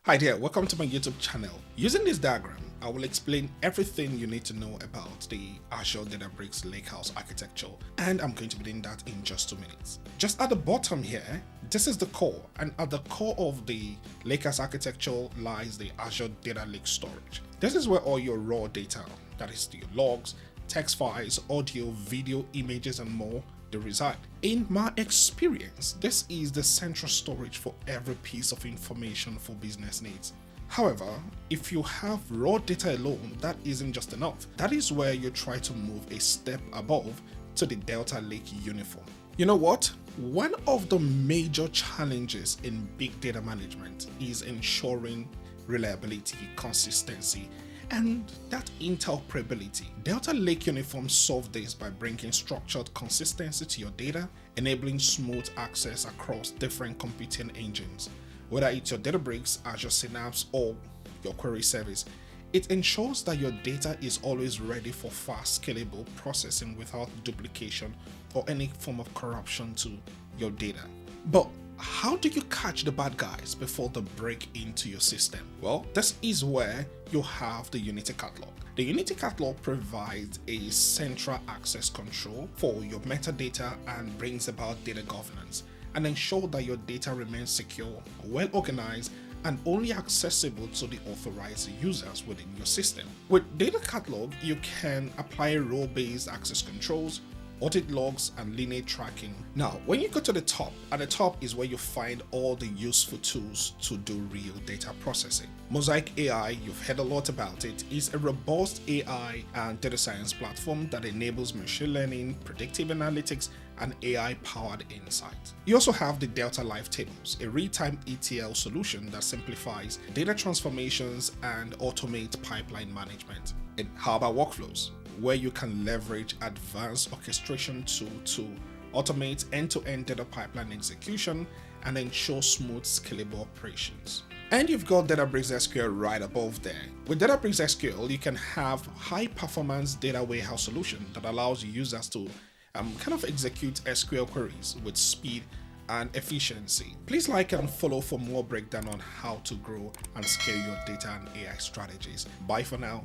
Hi there, welcome to my YouTube channel. Using this diagram, I will explain everything you need to know about the Azure Databricks Lakehouse Architecture, and I'm going to be doing that in just 2 minutes. Just at the bottom here, this is the core, and at the core of the Lakehouse Architecture lies the Azure Data Lake Storage. This is where all your raw data, that is your logs, text files, audio, video, images, and more, they reside. In my experience, this is the central storage for every piece of information for business needs. However, if you have raw data alone, that isn't just enough. That is where you try to move a step above to the Data Lake uniform. You know what? One of the major challenges in big data management is ensuring reliability, consistency, and that interoperability. Data Lake Uniform solves this by bringing structured consistency to your data, enabling smooth access across different computing engines. Whether it's your Databricks, Azure Synapse, or your query service, it ensures that your data is always ready for fast, scalable processing without duplication or any form of corruption to your data. But how do you catch the bad guys before they break into your system? Well, this is where you have the Unity Catalog. The Unity Catalog provides a central access control for your metadata and brings about data governance and ensure that your data remains secure, well organized, and only accessible to the authorized users within your system. With Data Catalog, you can apply role-based access controls, audit logs, and lineage tracking. Now, when you go to the top, at the top is where you find all the useful tools to do real data processing. Mosaic AI, you've heard a lot about it, is a robust AI and data science platform that enables machine learning, predictive analytics, and AI-powered insight. You also have the Delta Live Tables, a real-time ETL solution that simplifies data transformations and automate pipeline management. And how about workflows, where you can leverage advanced orchestration tool to automate end-to-end data pipeline execution and ensure smooth, scalable operations. And you've got Databricks SQL right above there. With Databricks SQL, you can have high-performance data warehouse solution that allows users to execute SQL queries with speed and efficiency. Please like and follow for more breakdown on how to grow and scale your data and AI strategies. Bye for now.